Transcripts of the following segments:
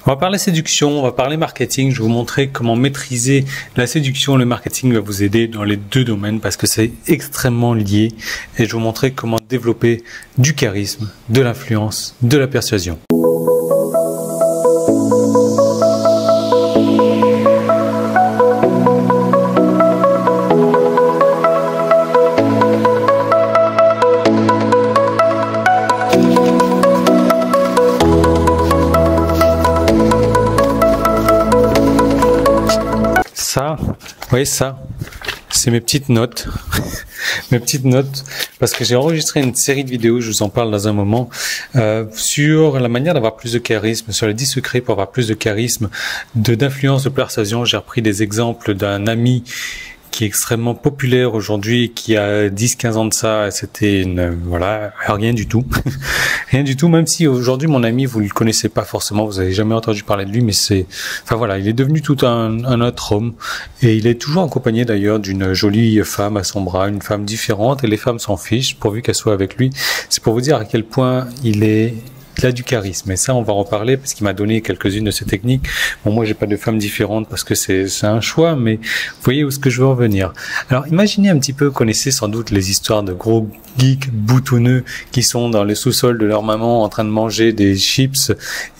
On va parler séduction, on va parler marketing. Je vais vous montrer comment maîtriser la séduction. Le marketing va vous aider dans les deux domaines parce que c'est extrêmement lié. Et je vais vous montrer comment développer du charisme, de l'influence, de la persuasion. Ça, vous voyez ça, c'est mes petites notes, mes petites notes, parce que j'ai enregistré une série de vidéos, je vous en parle dans un moment, sur la manière d'avoir plus de charisme, sur les 10 secrets pour avoir plus de charisme, d'influence, de persuasion. J'ai repris des exemples d'un ami qui est extrêmement populaire aujourd'hui, qui a 10-15 ans de ça, c'était voilà, rien du tout. Rien du tout, même si aujourd'hui mon ami, vous le connaissez pas forcément, vous avez jamais entendu parler de lui, mais enfin voilà, il est devenu tout un autre homme, et il est toujours accompagné d'ailleurs d'une jolie femme à son bras, une femme différente, et les femmes s'en fichent, pourvu qu'elle soit avec lui. C'est pour vous dire à quel point il a du charisme, et ça on va en reparler parce qu'il m'a donné quelques-unes de ces techniques. Bon, moi j'ai pas de femmes différentes parce que c'est un choix, mais vous voyez où ce que je veux en venir. Alors imaginez un petit peu, vous connaissez sans doute les histoires de gros geeks boutonneux qui sont dans les sous-sols de leur maman en train de manger des chips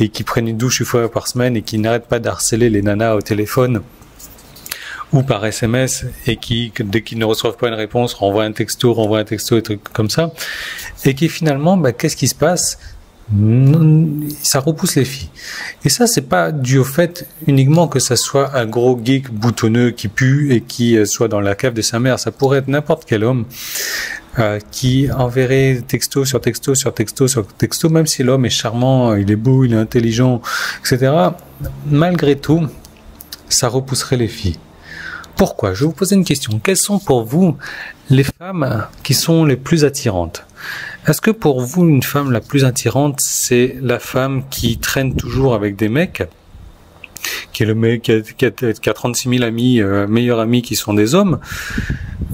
et qui prennent une douche une fois par semaine et qui n'arrêtent pas d'harceler les nanas au téléphone ou par SMS, et qui, dès qu'ils ne reçoivent pas une réponse, renvoient un texto, et trucs comme ça, et qui finalement, qu'est-ce qui se passe? Ça repousse les filles. Et ça, c'est pas dû au fait uniquement que ça soit un gros geek boutonneux qui pue et qui soit dans la cave de sa mère. Ça pourrait être n'importe quel homme qui enverrait texto sur texto sur texto sur texto, même si l'homme est charmant, il est beau, il est intelligent, etc. Malgré tout, ça repousserait les filles. Pourquoi? Je vais vous poser une question. Quelles sont pour vous les femmes qui sont les plus attirantes? Est-ce que pour vous, une femme la plus attirante, c'est la femme qui traîne toujours avec des mecs, qui est le mec qui a 36 000 amis, meilleurs amis qui sont des hommes,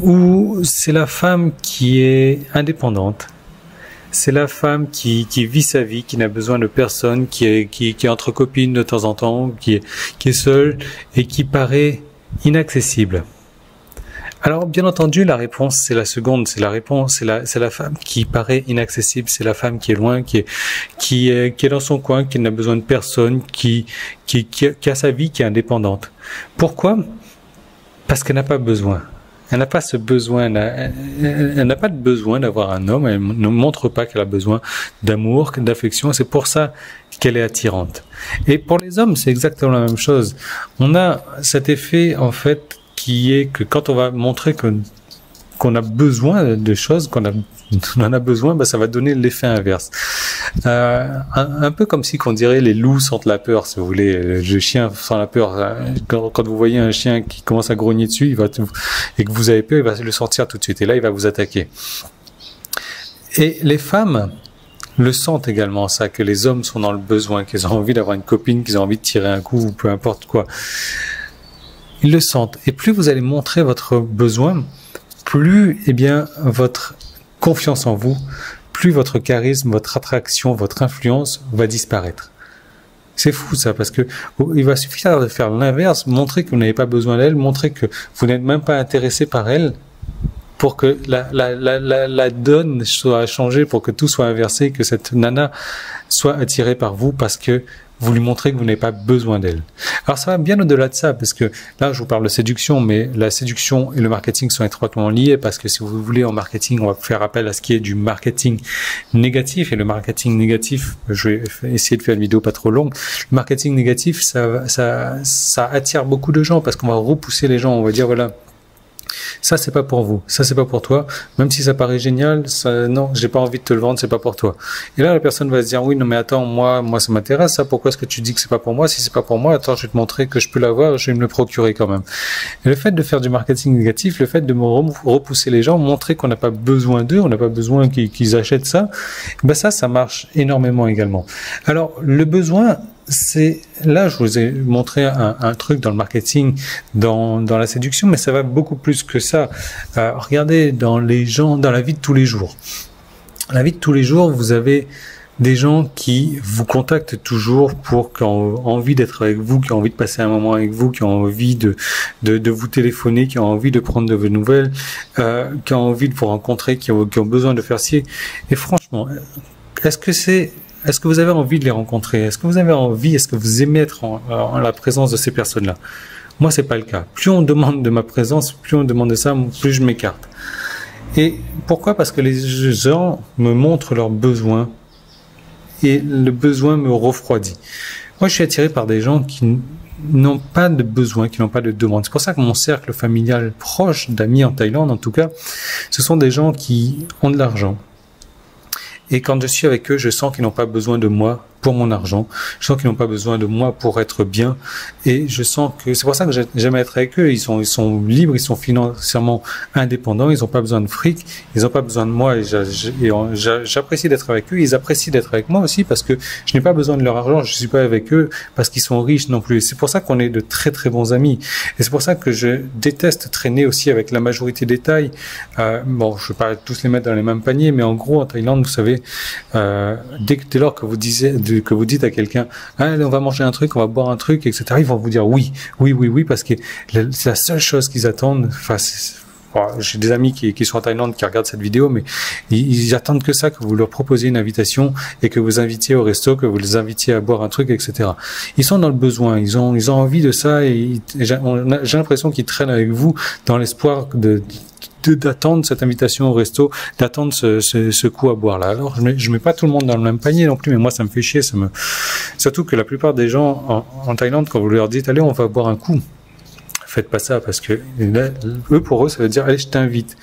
ou c'est la femme qui est indépendante? C'est la femme qui vit sa vie, qui n'a besoin de personne, qui est entre copines de temps en temps, qui est seule et qui paraît inaccessible. Alors, bien entendu, la réponse, c'est la seconde, c'est la femme qui paraît inaccessible, c'est la femme qui est loin, qui est dans son coin, qui n'a besoin de personne, qui a sa vie, qui est indépendante. Pourquoi? Parce qu'elle n'a pas besoin. Elle n'a pas ce besoin, elle n'a pas de besoin d'avoir un homme, elle ne montre pas qu'elle a besoin d'amour, d'affection, c'est pour ça qu'elle est attirante. Et pour les hommes, c'est exactement la même chose. On a cet effet, en fait, qui est que quand on va montrer qu'on a besoin de choses, qu'on en a besoin, ça va donner l'effet inverse. Un peu comme si qu'on dirait les loups sentent la peur, si vous voulez. Le chien sent la peur. Quand vous voyez un chien qui commence à grogner dessus, et que vous avez peur, il va le sentir tout de suite. Et là, il va vous attaquer. Et les femmes le sentent également, ça, que les hommes sont dans le besoin, qu'ils ont envie d'avoir une copine, qu'ils ont envie de tirer un coup, ou peu importe quoi. Ils le sentent. Et plus vous allez montrer votre besoin, plus, votre confiance en vous, plus votre charisme, votre attraction, votre influence va disparaître. C'est fou ça, parce que il va suffire de faire l'inverse, montrer que vous n'avez pas besoin d'elle, montrer que vous n'êtes même pas intéressé par elle, pour que la donne soit changée, pour que tout soit inversé, que cette nana soit attirée par vous, parce que vous lui montrez que vous n'avez pas besoin d'elle. Alors ça va bien au-delà de ça, parce que là je vous parle de séduction, mais la séduction et le marketing sont étroitement liés, parce que si vous voulez en marketing, on va faire appel à ce qui est du marketing négatif, et le marketing négatif, je vais essayer de faire une vidéo pas trop longue, le marketing négatif, ça attire beaucoup de gens, parce qu'on va repousser les gens, on va dire voilà, ça c'est pas pour vous, ça c'est pas pour toi, même si ça paraît génial, non, j'ai pas envie de te le vendre, c'est pas pour toi. Et là la personne va se dire oui, non mais attends, moi ça m'intéresse ça, pourquoi est-ce que tu dis que c'est pas pour moi? Si c'est pas pour moi, attends, je vais te montrer que je peux l'avoir, je vais me le procurer quand même. Et le fait de faire du marketing négatif, le fait de repousser les gens, montrer qu'on n'a pas besoin d'eux, on n'a pas besoin qu'ils achètent ça, ça marche énormément également. Alors le besoin, c'est là je vous ai montré un truc dans le marketing, dans la séduction, mais ça va beaucoup plus que ça. Regardez dans les gens, dans la vie de tous les jours. La vie de tous les jours, vous avez des gens qui vous contactent toujours pour qui ont envie d'être avec vous, qui ont envie de passer un moment avec vous, qui ont envie de vous téléphoner, qui ont envie de prendre de vos nouvelles, qui ont envie de vous rencontrer, qui ont besoin de faire ci. Et franchement, est-ce que vous avez envie de les rencontrer? Est-ce que vous avez envie, est-ce que vous aimez être en la présence de ces personnes-là? Moi, c'est pas le cas. Plus on demande de ma présence, plus on demande de ça, plus je m'écarte. Et pourquoi? Parce que les gens me montrent leurs besoins et le besoin me refroidit. Moi, je suis attiré par des gens qui n'ont pas de besoin, qui n'ont pas de demande. C'est pour ça que mon cercle familial proche d'amis en Thaïlande, en tout cas, ce sont des gens qui ont de l'argent. Et quand je suis avec eux, je sens qu'ils n'ont pas besoin de moi pour mon argent. Je sens qu'ils n'ont pas besoin de moi pour être bien. Et je sens que c'est pour ça que j'aime être avec eux. Ils sont libres, ils sont financièrement indépendants. Ils n'ont pas besoin de fric. Ils n'ont pas besoin de moi. Et j'apprécie d'être avec eux. Ils apprécient d'être avec moi aussi parce que je n'ai pas besoin de leur argent. Je suis pas avec eux parce qu'ils sont riches non plus. C'est pour ça qu'on est de très très bons amis. Et c'est pour ça que je déteste traîner aussi avec la majorité des Thaïs. Bon, je ne vais pas tous les mettre dans les mêmes paniers, mais en gros, en Thaïlande, vous savez, dès lors que vous dites à quelqu'un, allez, on va manger un truc, on va boire un truc, etc., ils vont vous dire oui, parce que c'est la seule chose qu'ils attendent. Enfin, j'ai des amis qui sont en Thaïlande qui regardent cette vidéo, mais ils attendent que ça, que vous leur proposiez une invitation et que vous invitiez au resto, que vous les invitiez à boire un truc, etc. Ils sont dans le besoin, ils ont envie de ça et j'ai l'impression qu'ils traînent avec vous dans l'espoir d'attendre cette invitation au resto, d'attendre ce coup à boire là. Alors je mets pas tout le monde dans le même panier non plus, mais moi ça me fait chier, surtout que la plupart des gens en Thaïlande, quand vous leur dites allez on va boire un coup, faites pas ça parce que pour eux ça veut dire allez je t'invite,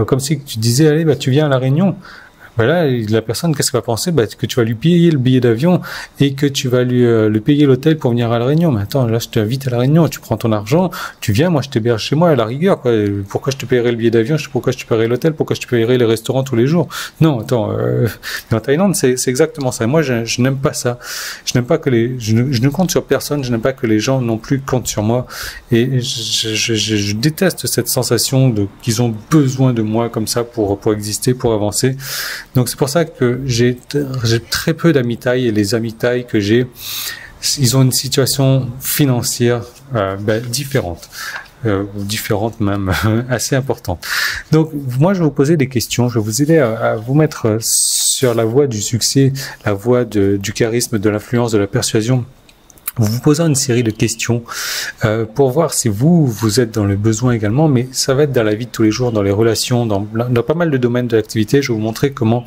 comme si tu disais allez tu viens à la réunion. Là, la personne, qu'est-ce qu'elle va penser? Que tu vas lui payer le billet d'avion et que tu vas lui payer l'hôtel pour venir à la réunion. Mais attends, là, je t'invite à la réunion, tu prends ton argent, tu viens, moi, je t'héberge chez moi à la rigueur, quoi. Pourquoi je te paierai le billet d'avion? Pourquoi je te paierai l'hôtel? Pourquoi je te paierai les restaurants tous les jours? Non, attends, mais en Thaïlande, c'est exactement ça. Et moi, je n'aime pas ça. Je n'aime pas que je ne compte sur personne, je n'aime pas que les gens non plus comptent sur moi. Et je déteste cette sensation qu'ils ont besoin de moi comme ça pour exister, pour avancer. Donc c'est pour ça que j'ai très peu d'amis thaïs et les amis thaïs que j'ai, ils ont une situation financière différente. Différentes même, assez importantes. Donc moi je vais vous poser des questions, je vais vous aider à vous mettre sur la voie du succès, la voie du charisme, de l'influence, de la persuasion, vous posant une série de questions pour voir si vous êtes dans le besoin également, mais ça va être dans la vie de tous les jours, dans les relations, dans pas mal de domaines de l'activité. Je vais vous montrer comment,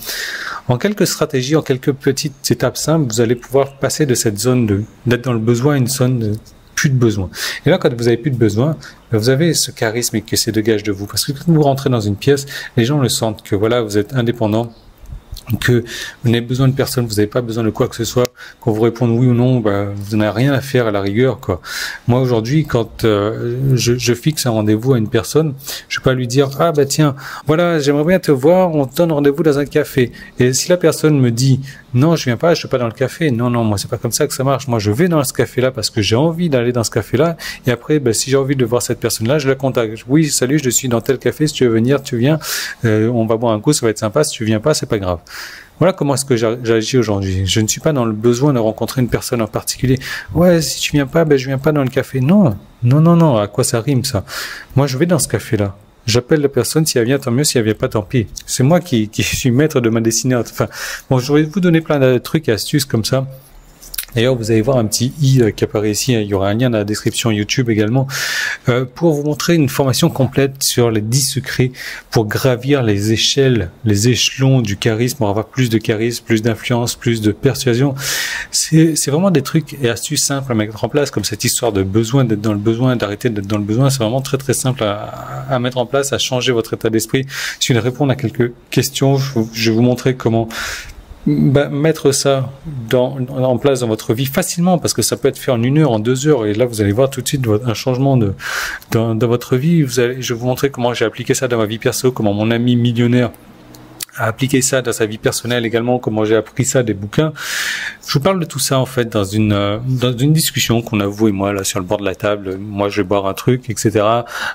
en quelques stratégies, en quelques petites étapes simples, vous allez pouvoir passer de cette zone d'être dans le besoin à une zone de plus de besoin. Et là, quand vous avez plus de besoin, vous avez ce charisme et que c'est dégage de vous. Parce que quand vous rentrez dans une pièce, les gens le sentent que voilà, vous êtes indépendant, que vous n'avez besoin de personne, vous n'avez pas besoin de quoi que ce soit, qu'on vous réponde oui ou non, vous n'avez rien à faire à la rigueur, quoi. Moi aujourd'hui, quand je fixe un rendez-vous à une personne, je vais pas lui dire tiens, voilà, j'aimerais bien te voir, on te donne rendez-vous dans un café. Et si la personne me dit non, je viens pas, je suis pas dans le café. Non, moi c'est pas comme ça que ça marche. Moi je vais dans ce café-là parce que j'ai envie d'aller dans ce café-là. Et après, si j'ai envie de voir cette personne-là, je la contacte. Oui, salut, je suis dans tel café. Si tu veux venir, tu viens. On va boire un coup, ça va être sympa. Si tu viens pas, c'est pas grave. Voilà comment est-ce que j'agis aujourd'hui. Je ne suis pas dans le besoin de rencontrer une personne en particulier. Ouais, si tu viens pas, je viens pas dans le café. Non. À quoi ça rime ça? Moi, je vais dans ce café-là. J'appelle la personne, si elle vient, tant mieux, si elle vient pas, tant pis. C'est moi qui suis maître de ma destinée. Enfin, bon, je vais vous donner plein de trucs et astuces comme ça. D'ailleurs, vous allez voir un petit i qui apparaît ici. Il y aura un lien dans la description YouTube également pour vous montrer une formation complète sur les 10 secrets pour gravir les échelons du charisme, pour avoir plus de charisme, plus d'influence, plus de persuasion. C'est vraiment des trucs et astuces simples à mettre en place, comme cette histoire de besoin, d'être dans le besoin, d'arrêter d'être dans le besoin. C'est vraiment très très simple à mettre en place, à changer votre état d'esprit. Si vous voulez répondre à quelques questions, je vais vous montrer comment mettre ça en place dans votre vie facilement, parce que ça peut être fait en 1 heure, en 2 heures, et là vous allez voir tout de suite un changement dans votre vie. Je vais vous montrer comment j'ai appliqué ça dans ma vie perso, comment mon ami millionnaire a appliqué ça dans sa vie personnelle également, comment j'ai appris ça des bouquins. Je vous parle de tout ça en fait dans une discussion qu'on a vous et moi là sur le bord de la table. Moi je vais boire un truc, etc.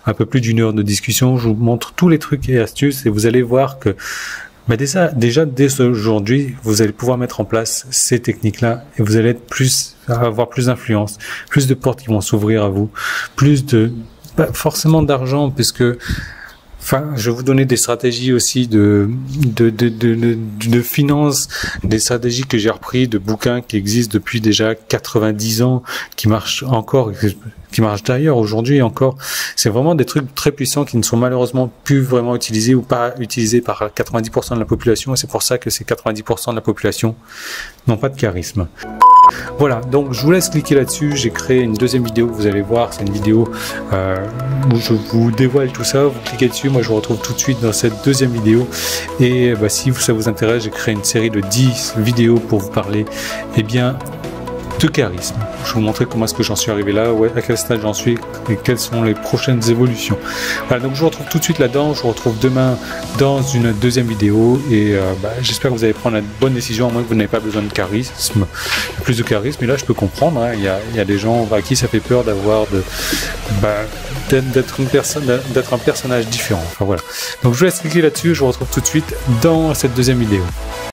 Un peu plus d'1 heure de discussion. Je vous montre tous les trucs et astuces et vous allez voir que Mais déjà dès aujourd'hui, vous allez pouvoir mettre en place ces techniques-là et vous allez avoir plus d'influence, plus de portes qui vont s'ouvrir à vous, plus pas forcément d'argent, puisque je vais vous donner des stratégies aussi de finance, des stratégies que j'ai repris de bouquins qui existent depuis déjà 90 ans, qui marchent encore, qui marchent d'ailleurs aujourd'hui encore. C'est vraiment des trucs très puissants qui ne sont malheureusement plus vraiment utilisés ou pas utilisés par 90% de la population, et c'est pour ça que ces 90% de la population n'ont pas de charisme. Voilà, donc je vous laisse cliquer là-dessus. J'ai créé une deuxième vidéo, vous allez voir, c'est une vidéo où je vous dévoile tout ça. Vous cliquez dessus, moi je vous retrouve tout de suite dans cette deuxième vidéo. Et si ça vous intéresse, j'ai créé une série de 10 vidéos pour vous parler de charisme. Je vais vous montrer comment est-ce que j'en suis arrivé là, à quel stade j'en suis et quelles sont les prochaines évolutions. Voilà, donc je vous retrouve tout de suite là-dedans. Je vous retrouve demain dans une deuxième vidéo et j'espère que vous allez prendre la bonne décision, à moins que vous n'ayez pas besoin de charisme, plus de charisme. Et là, je peux comprendre, hein, il y a des gens à qui ça fait peur d'avoir d'être un personnage différent. Enfin voilà. Donc je vous laisse cliquer là-dessus. Je vous retrouve tout de suite dans cette deuxième vidéo.